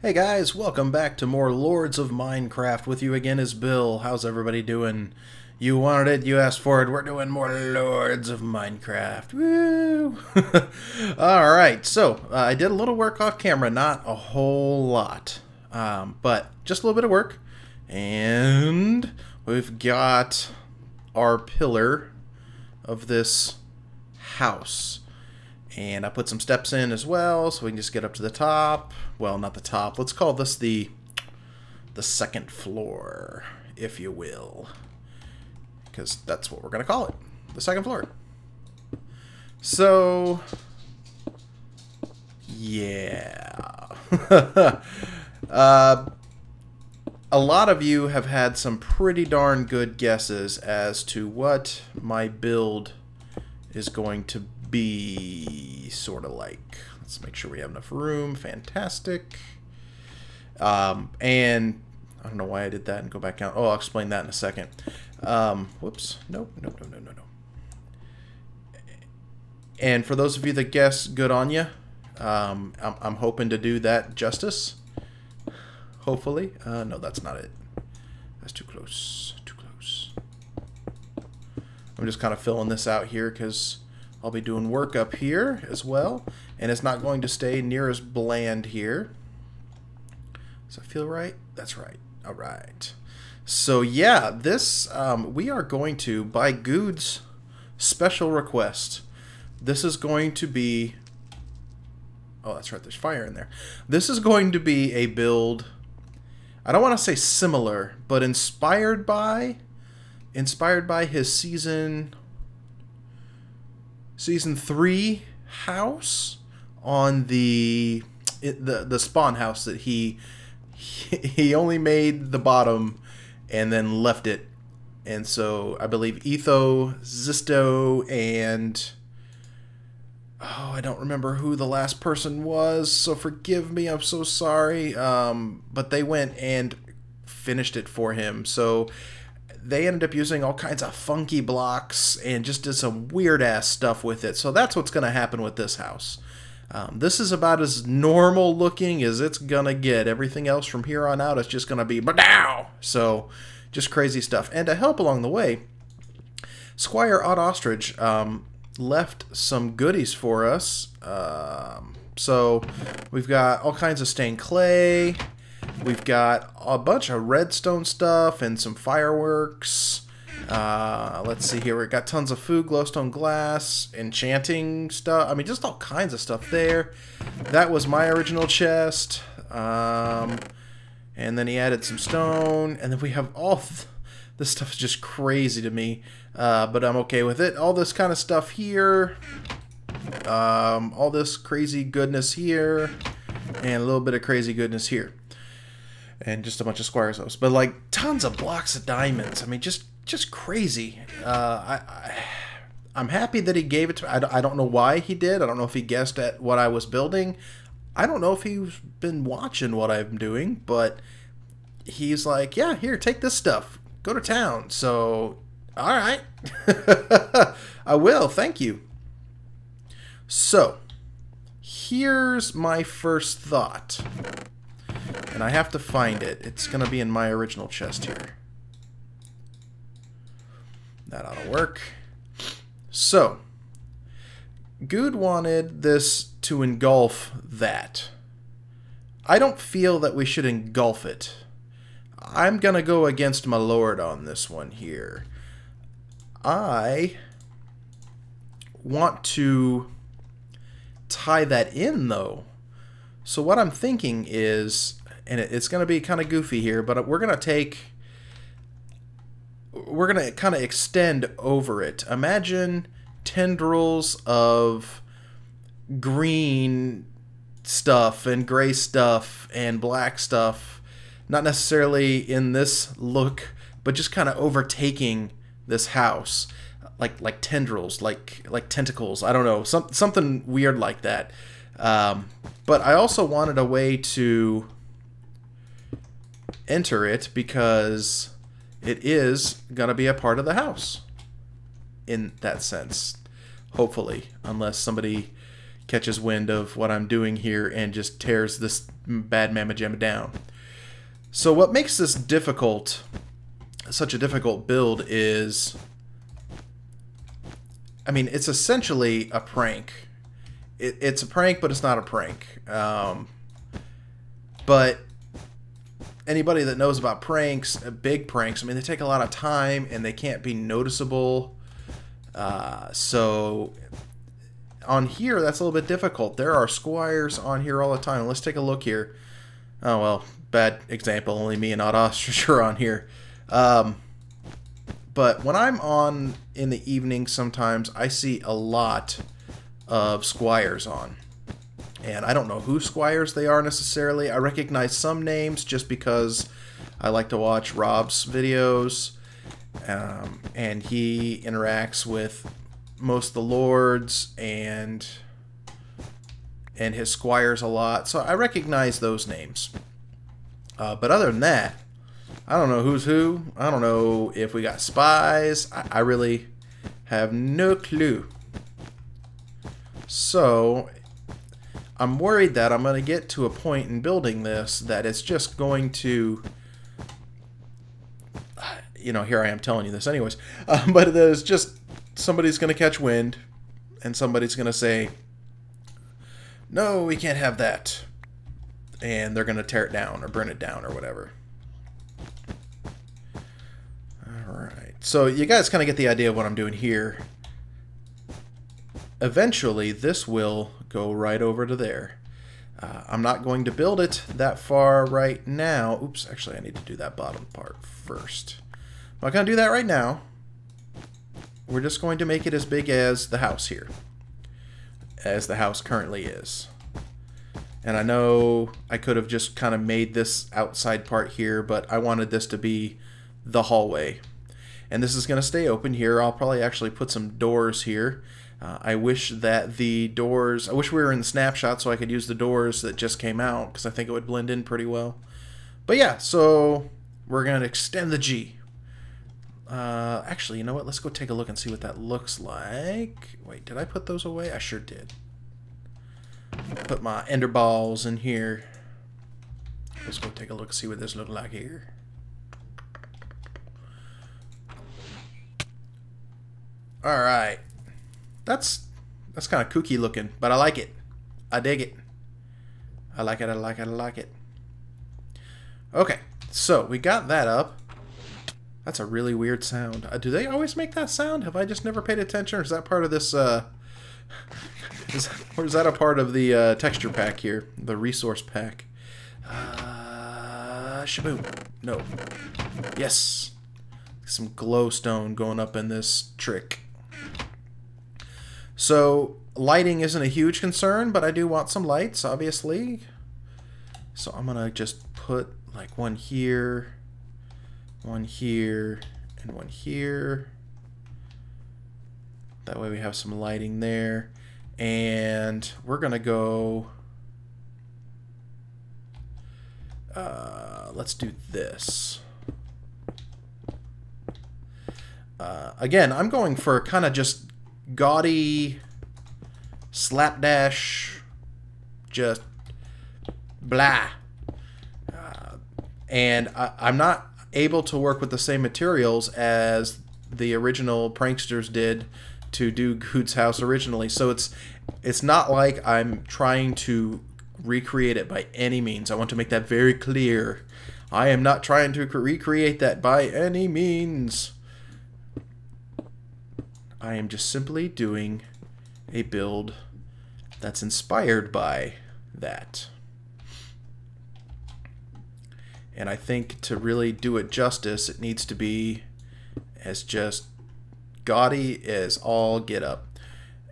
Hey guys, welcome back to more Lords of Minecraft. With you again is Bill. How's everybody doing? You wanted it, you asked for it. We're doing more Lords of Minecraft. Woo! Alright, so I did a little work off camera, not a whole lot. But just a little bit of work. And we've got our pillar of this house. And I put some steps in as well, so we can just get up to the top. Well, not the top. Let's call this the second floor, if you will. Because that's what we're going to call it. The second floor. So, yeah. A lot of you have had some pretty darn good guesses as to what my build is going to be sort of like. Let's make sure we have enough room. Fantastic. And I don't know why I did that and go back out. Oh, I'll explain that in a second. Whoops. Nope. No. And for those of you that guess, good on you. I'm hoping to do that justice. Hopefully. No, that's not it. That's too close. Too close. I'm just kind of filling this out here because I'll be doing work up here as well, and it's not going to stay near as bland here. Does that feel right? That's right. All right. So yeah, this we are going to, by Guude's special request, this is going to be. Oh, that's right. There's fire in there. This is going to be a build. I don't want to say similar, but inspired by his season 3 house on the spawn house that he only made the bottom and then left it. And so I believe Etho, Zisto, and I don't remember who the last person was, so forgive me, I'm so sorry. But they went and finished it for him. So they ended up using all kinds of funky blocks and just did some weird-ass stuff with it. So that's what's going to happen with this house. This is about as normal looking as it's going to get. Everything else from here on out is just going to be ba-dow! So just crazy stuff. And to help along the way, Squire Odd Ostrich left some goodies for us. So we've got all kinds of stained clay. We've got a bunch of redstone stuff and some fireworks. Let's see here. We've got tons of food, glowstone glass, enchanting stuff. I mean, just all kinds of stuff there. That was my original chest. And then he added some stone. And then we have all... This stuff is just crazy to me. But I'm okay with it. All this kind of stuff here. All this crazy goodness here. And a little bit of crazy goodness here. And just a bunch of Squires hosts, but like tons of blocks of diamonds. I mean, just crazy. I'm happy that he gave it to me. I don't know why he did. I don't know if he guessed at what I was building. I don't know if he's been watching what I'm doing, but he's like, yeah, here, take this stuff. Go to town. So, all right. I will. Thank you. So, here's my first thought. And I have to find it. It's going to be in my original chest here. That ought to work. So, Guude wanted this to engulf that. I don't feel that we should engulf it. I'm going to go against my lord on this one here. I want to tie that in, though. So what I'm thinking is, and it's going to be kind of goofy here, but we're going to kind of extend over it. Imagine tendrils of green stuff and gray stuff and black stuff, not necessarily in this look, but just kind of overtaking this house, like tendrils, like tentacles. I don't know, something weird like that. But I also wanted a way to enter it because it is going to be a part of the house in that sense. Hopefully, unless somebody catches wind of what I'm doing here and just tears this bad mamma jamma down. So what makes this difficult, such a difficult build, is, I mean, it's essentially a prank. It's a prank, but it's not a prank. But anybody that knows about pranks, big pranks, I mean, they take a lot of time and they can't be noticeable. So on here, that's a little bit difficult. There are squires on here all the time. Let's take a look here. Oh, well, bad example. Only me and Odd Ostrich are on here. But when I'm on in the evening, sometimes I see a lot of squires on. And I don't know who squires they are necessarily. I recognize some names just because I like to watch Rob's videos. And he interacts with most of the lords and his squires a lot. So I recognize those names. But other than that, I don't know who's who. I don't know if we got spies. I really have no clue. So I'm worried that I'm going to get to a point in building this that it's just going to, you know, here I am telling you this anyways, but there's just, somebody's going to catch wind and somebody's going to say, no, we can't have that. And they're going to tear it down or burn it down or whatever. Alright, so you guys kind of get the idea of what I'm doing here. Eventually, this will go right over to there. I'm not going to build it that far right now. Oops, actually I need to do that bottom part first. I'm not going to do that right now. We're just going to make it as big as the house here. As the house currently is. And I know I could have just kind of made this outside part here, but I wanted this to be the hallway. And this is going to stay open here. I'll probably actually put some doors here. I wish that the doors, I wish we were in the snapshot so I could use the doors that just came out, because I think it would blend in pretty well. But yeah, so we're going to extend the G. Actually, you know what? Let's go take a look and see what that looks like. Wait, did I put those away? I sure did. Put my ender balls in here. Let's go take a look and see what this looks like here. Alright. That's kind of kooky looking, but I like it. I dig it. I like it, I like it, I like it. Okay, so we got that up. That's a really weird sound. Do they always make that sound? Have I just never paid attention, or is that part of this, or is that a part of the texture pack here? The resource pack. Shaboom. No. Yes. Some glowstone going up in this trick. So, lighting isn't a huge concern, but I do want some lights, obviously. So I'm going to just put like one here, and one here. That way we have some lighting there. And we're going to go... let's do this. Again, I'm going for kind of just gaudy, slapdash, just blah. And I'm not able to work with the same materials as the original pranksters did to do Guude's house originally. So it's not like I'm trying to recreate it by any means. I want to make that very clear. I am not trying to recreate that by any means. I am just simply doing a build that's inspired by that. And I think to really do it justice, it needs to be as just gaudy as all get up.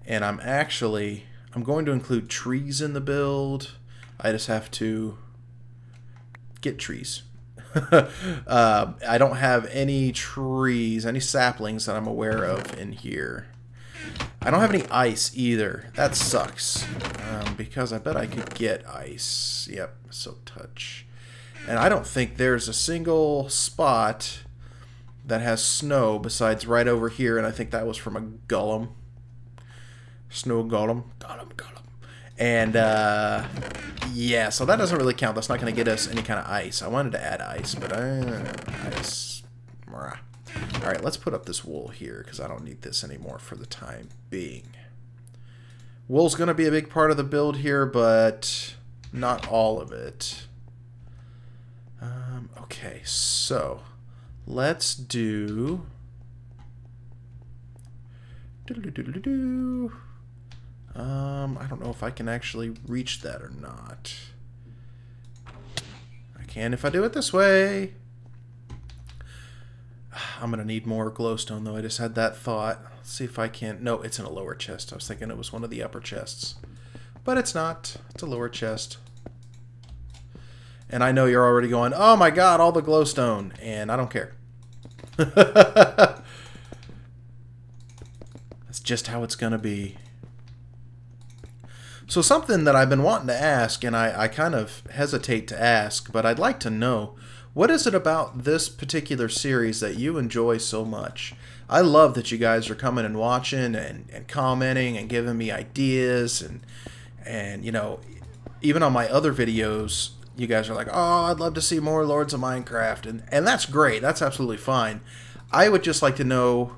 And I'm going to include trees in the build. I just have to get trees. I don't have any trees, any saplings that I'm aware of in here. I don't have any ice either. That sucks. Because I bet I could get ice. Yep, so touch. And I don't think there's a single spot that has snow besides right over here, and I think that was from a golem. Snow golem. Golem. And, yeah, so that doesn't really count. That's not going to get us any kind of ice. I wanted to add ice, but ice. Alright, let's put up this wool here, because I don't need this anymore for the time being. Wool's going to be a big part of the build here, but not all of it. Okay, so let's do... I don't know if I can actually reach that or not. I can if I do it this way. I'm gonna need more glowstone though. I just had that thought. Let's see if I can. No, it's in a lower chest. I was thinking it was one of the upper chests, but it's not. It's a lower chest. And I know you're already going, oh my god, all the glowstone, and I don't care. That's just how it's gonna be. So something that I've been wanting to ask, and I kind of hesitate to ask, but I'd like to know, what is it about this particular series that you enjoy so much? I love that you guys are coming and watching and commenting and giving me ideas, and you know, even on my other videos, you guys are like, oh, I'd love to see more Lords of Minecraft, and that's great. That's absolutely fine. I would just like to know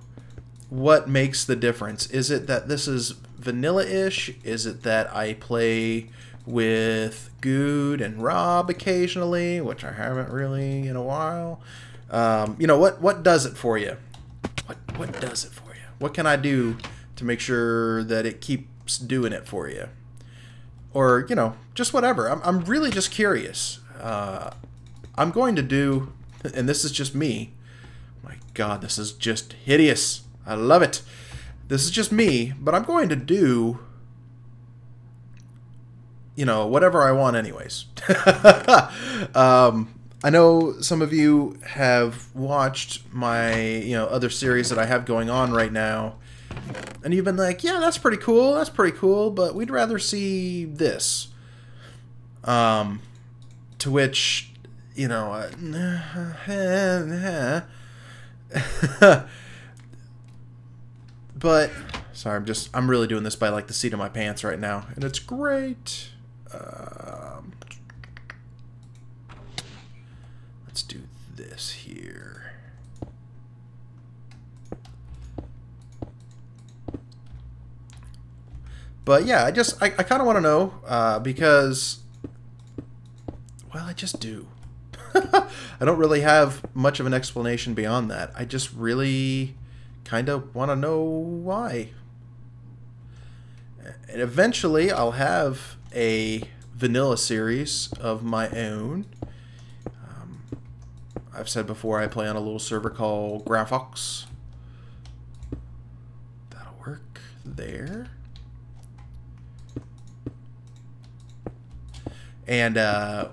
what makes the difference. Is it that this is vanilla-ish? Is it that I play with Guude and Rob occasionally, which I haven't really in a while? You know, what does it for you? What does it for you? What can I do to make sure that it keeps doing it for you? Or, you know, just whatever. I'm really just curious. I'm going to do, and this is just me. My God, this is just hideous. I love it. This is just me, but I'm going to do, you know, whatever I want anyways. I know some of you have watched my, you know, other series that I have going on right now, and you've been like, yeah, that's pretty cool, but we'd rather see this. To which, you know, but, sorry, I'm really doing this by like the seat of my pants right now, and it's great. Let's do this here. But yeah, I kind of want to know, because, well, I just do. I don't really have much of an explanation beyond that. I just really kind of want to know why. And eventually I'll have a vanilla series of my own. I've said before I play on a little server called Graphox. That'll work there. And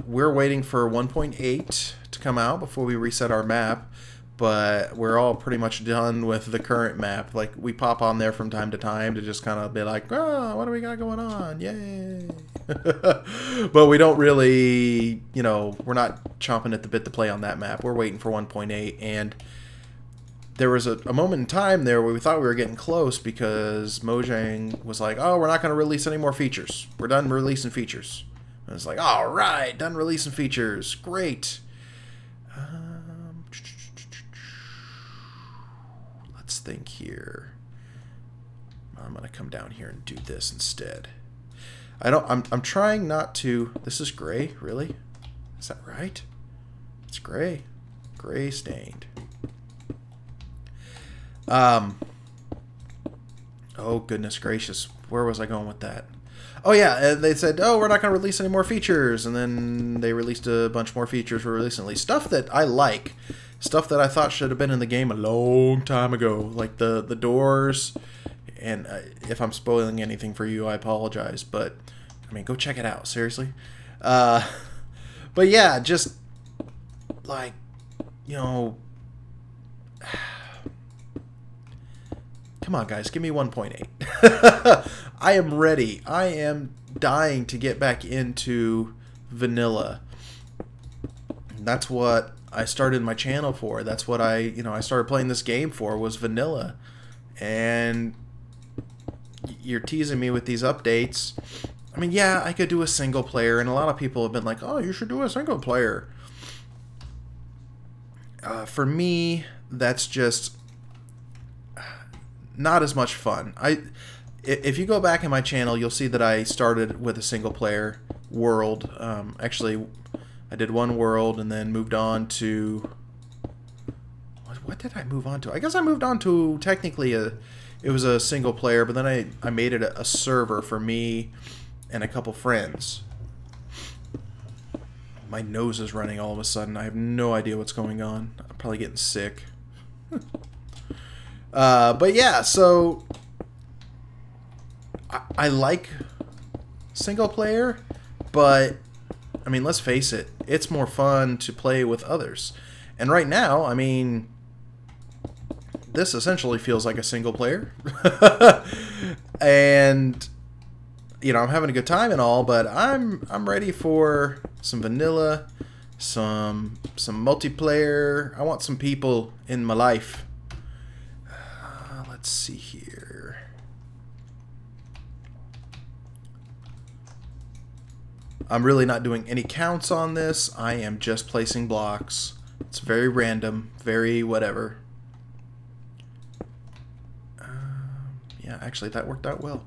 we're waiting for 1.8 to come out before we reset our map. But we're all pretty much done with the current map. Like, we pop on there from time to time to just kind of be like, oh, what do we got going on? Yay! But we don't really, you know, we're not chomping at the bit to play on that map. We're waiting for 1.8, and there was a moment in time there where we thought we were getting close because Mojang was like, oh, we're not going to release any more features. We're done releasing features. And it's like, all right, done releasing features. Great. Let's think here. I'm gonna come down here and do this instead. I'm trying not to. This is gray, really? Is that right? It's gray. Gray stained. Oh goodness gracious. Where was I going with that? Oh yeah, they said, oh, we're not going to release any more features, and then they released a bunch more features recently. Stuff that I like. Stuff that I thought should have been in the game a long time ago. Like the doors. And if I'm spoiling anything for you, I apologize. But, I mean, go check it out. Seriously. But yeah, just, like, you know... Come on, guys. Give me 1.8. I am ready. I am dying to get back into vanilla. That's what I started my channel for. That's what I started playing this game for, was vanilla. And you're teasing me with these updates. I mean, yeah, I could do a single player, and a lot of people have been like, oh, you should do a single player. For me, that's just not as much fun. If you go back in my channel, you'll see that I started with a single player world. Actually, I did one world and then moved on to... What did I move on to? I guess I moved on to technically it was a single player, but then I made it a server for me and a couple friends. My nose is running all of a sudden. I have no idea what's going on. I'm probably getting sick. But yeah, so I like single player, but I mean, let's face it, it's more fun to play with others. And right now, I mean, this essentially feels like a single player. And you know, I'm having a good time and all, but I'm ready for some vanilla, some multiplayer. I want some people in my life. Let's see here. I'm really not doing any counts on this. I am just placing blocks. It's very random, very whatever. Yeah, actually, that worked out well.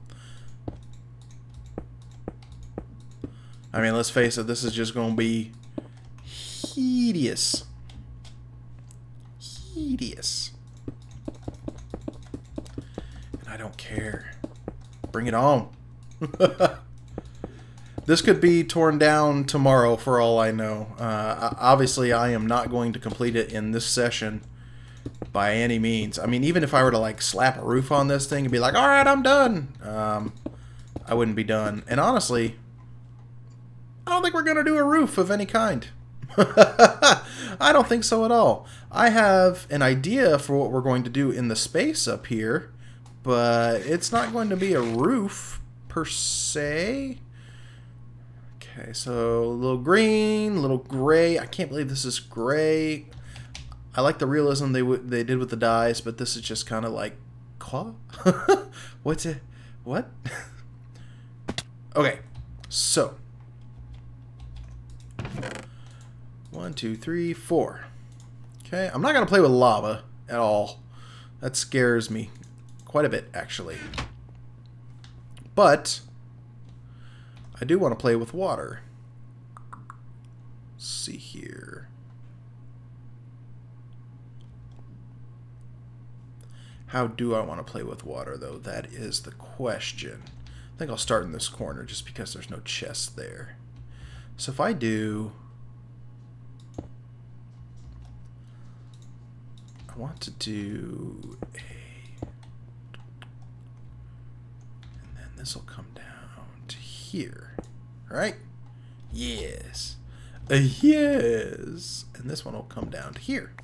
I mean, let's face it, this is just going to be hideous. Hideous. And I don't care. Bring it on. This could be torn down tomorrow for all I know. Obviously, I am not going to complete it in this session by any means. I mean, even if I were to like slap a roof on this thing and be like, alright, I'm done. I wouldn't be done. And honestly, I don't think we're going to do a roof of any kind. I don't think so at all. I have an idea for what we're going to do in the space up here, but it's not going to be a roof per se. Okay, so a little green, a little gray. I can't believe this is gray. I like the realism they did with the dyes, but this is just kind of like, what's it? What? Okay, so 1, 2, 3, 4. Okay, I'm not gonna play with lava at all. That scares me quite a bit, actually. But I do want to play with water. Let's see here. How do I want to play with water, though? That is the question. I think I'll start in this corner just because there's no chest there. So if I do... I want to do a... And then this will come down to here. Right? Yes. Yes. And this one will come down to here.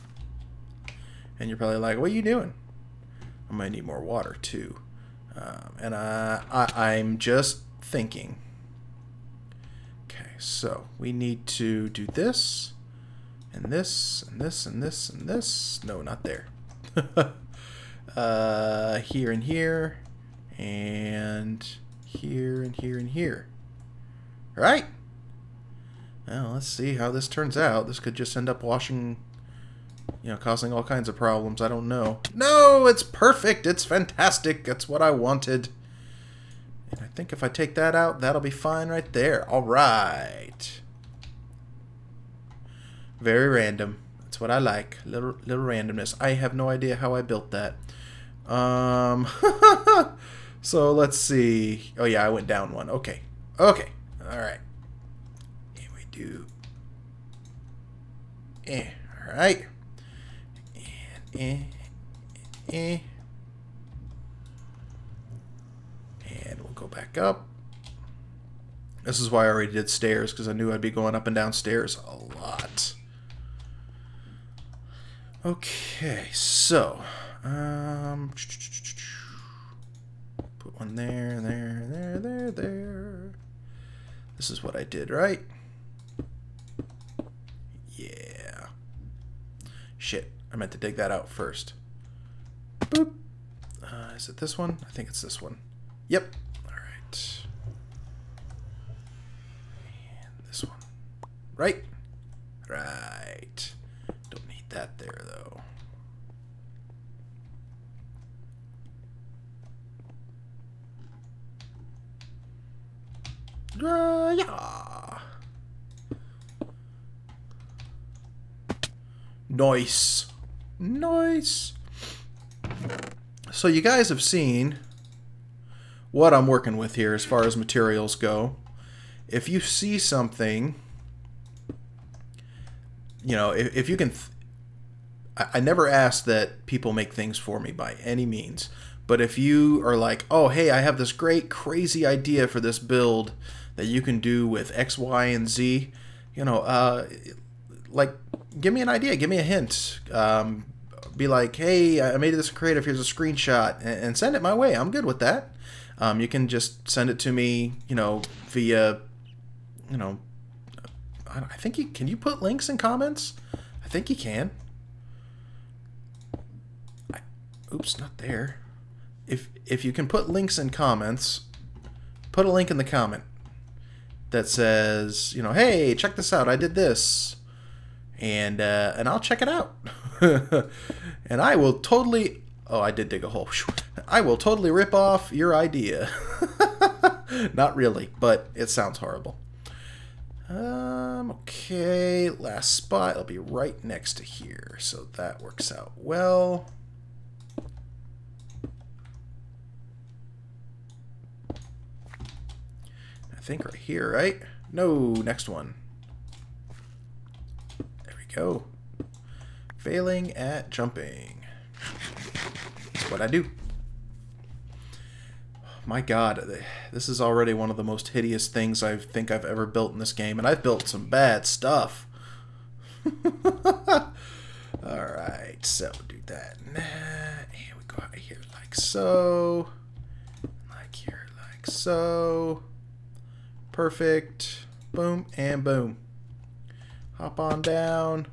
And you're probably like, what are you doing? I might need more water too. And I'm just thinking. Okay, so we need to do this, and this, and this, and this, and this. No, not there. Here and here, and here and here and here. All right? Well, let's see how this turns out. This could just end up washing... You know, causing all kinds of problems. I don't know. No, it's perfect. It's fantastic. That's what I wanted. And I think if I take that out, that'll be fine right there. All right. Very random. That's what I like. Little randomness. I have no idea how I built that. So let's see. Oh yeah, I went down one. Okay. Okay. All right. And we do. All right. And we'll go back up. This is why I already did stairs, because I knew I'd be going up and down stairs a lot. Okay, so put one there, there. This is what I did, right? Yeah. Shit. I meant to dig that out first. Boop. Is it this one? I think it's this one. Yep. All right. This one. Right? Right. Don't need that there, though. Yeah. Nice. Nice. So you guys have seen what I'm working with here as far as materials go. If you see something, you know, if you can... I never ask that people make things for me by any means. But if you are like, oh, hey, I have this great, crazy idea for this build that you can do with X, Y, and Z, you know, like, give me an idea. Give me a hint. Be like, hey, I made this creative. Here's a screenshot. And send it my way. I'm good with that. You can just send it to me, you know, via, you know, I think you... Can you put links in comments? I think you can. Oops, not there. If you can put links in comments, put a link in the comment that says, you know, hey, check this out. I did this. And I'll check it out. And I will totally... Oh, I did dig a hole. I will totally rip off your idea. Not really, but it sounds horrible. Okay, last spot. I'll be right next to here, so that works out well. I think right here, right? No, next one. There we go. Failing at jumping. That's what I do. My God, this is already one of the most hideous things I think I've ever built in this game, and I've built some bad stuff. Alright, so do that. And we go out here like so. Like here, like so. Perfect. Boom and boom. Hop on down.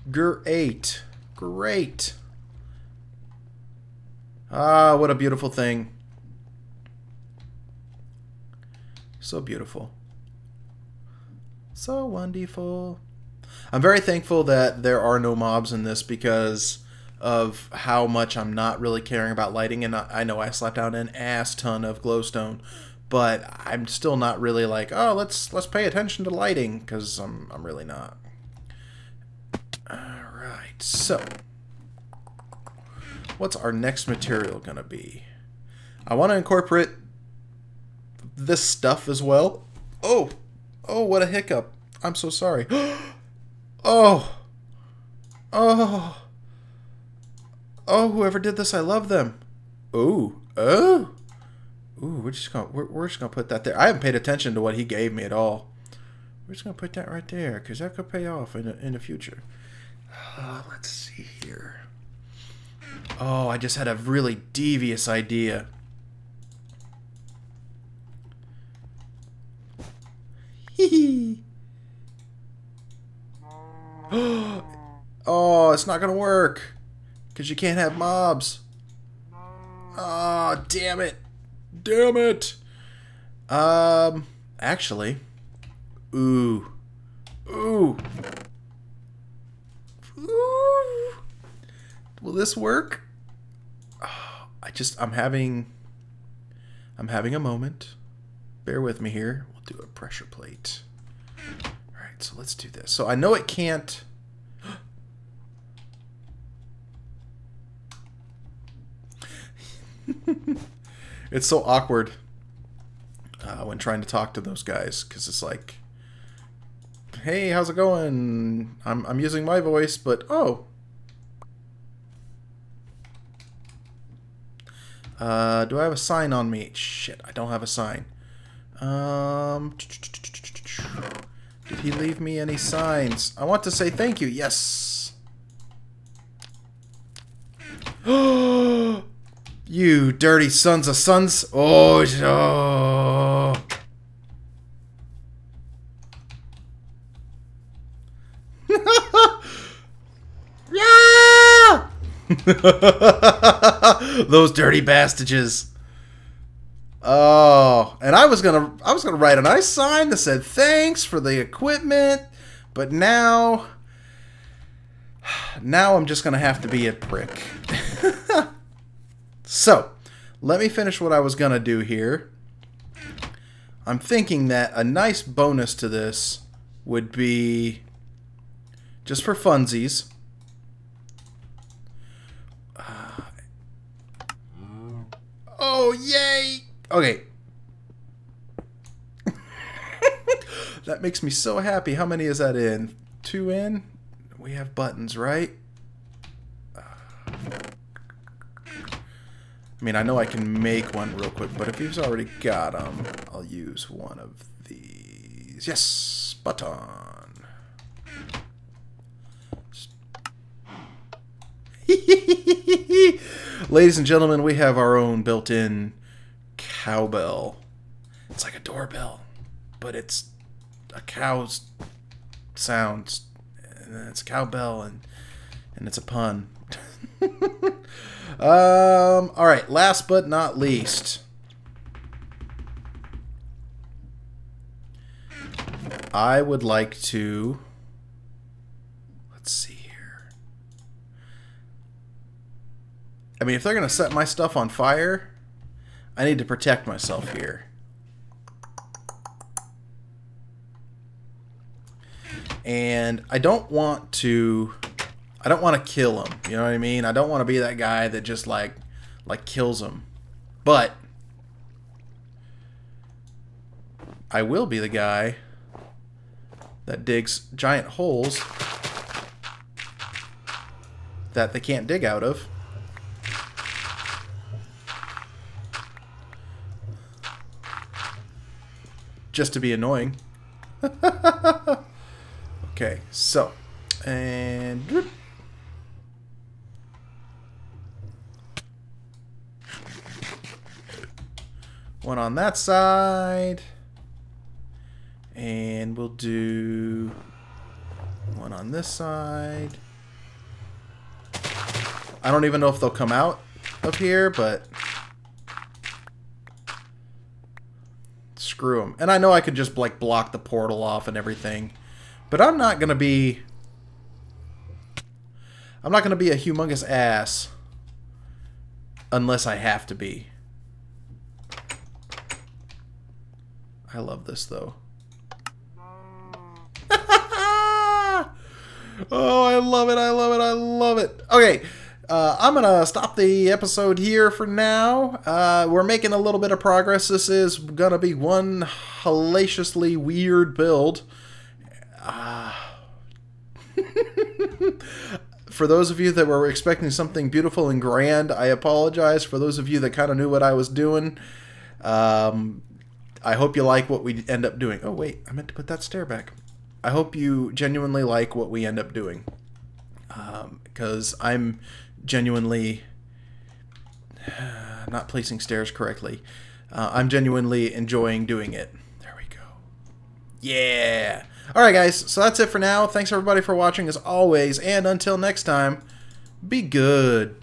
Great. Great. Ah, what a beautiful thing. So beautiful. So wonderful. I'm very thankful that there are no mobs in this because of how much I'm not really caring about lighting. And I know I slapped down an ass ton of glowstone, but I'm still not really like, oh, let's pay attention to lighting, because I'm really not. Alright, so what's our next material gonna be? I want to incorporate this stuff as well. Oh, what a hiccup. I'm so sorry. Oh, whoever did this, I love them. Ooh, we're just gonna put that there. I haven't paid attention to what he gave me at all. We're just gonna put that right there because that could pay off in the future. Let's see here. Oh, I just had a really devious idea. Oh, it's not gonna work because you can't have mobs. Oh, damn it. Damn it. Actually, ooh. Will this work? Oh, I'm having a moment. Bear with me here. We'll do a pressure plate. All right, so let's do this. So I know it can't. It's so awkward when trying to talk to those guys, because it's like, hey, how's it going? I'm using my voice, but oh. Do I have a sign on me? Shit, I don't have a sign. Did he leave me any signs? I want to say thank you. Yes. You dirty sons of sons. Oh, no. Yeah! Those dirty bastages. Oh, and I was gonna write a nice sign that said thanks for the equipment, but now I'm just gonna have to be a prick. So, let me finish what I was gonna do here. I'm thinking that a nice bonus to this would be, just for funsies, oh yay! Okay. That makes me so happy. How many is that in? 2 in? We have buttons, right? I mean, I know I can make one real quick, but if he's already got them, I'll use one of these. Yes! Button! Ladies and gentlemen, we have our own built-in cowbell. It's like a doorbell, but it's a cow's sounds. And it's a cowbell, and it's a pun. Alright, last but not least. I would like to... Let's see here. I mean, if they're going to set my stuff on fire, I need to protect myself here. And I don't want to kill him. You know what I mean? I don't want to be that guy that just like kills him. But I will be the guy that digs giant holes that they can't dig out of. Just to be annoying. Okay, so, and one on that side, and we'll do one on this side. I don't even know if they'll come out of here, but screw them. And I know I could just like block the portal off and everything. But I'm not gonna be a humongous ass unless I have to be. I love this though. Oh, I love it, I love it, I love it. Okay, I'm gonna stop the episode here for now. We're making a little bit of progress. This is gonna be one hellaciously weird build. For those of you that were expecting something beautiful and grand, I apologize. For those of you that kind of knew what I was doing, I hope you like what we end up doing. Oh wait, I meant to put that stair back. I hope you genuinely like what we end up doing, because I'm genuinely not placing stairs correctly. I'm genuinely enjoying doing it. There we go. Yeah. Alright guys, so that's it for now. Thanks everybody for watching as always, and until next time, be good.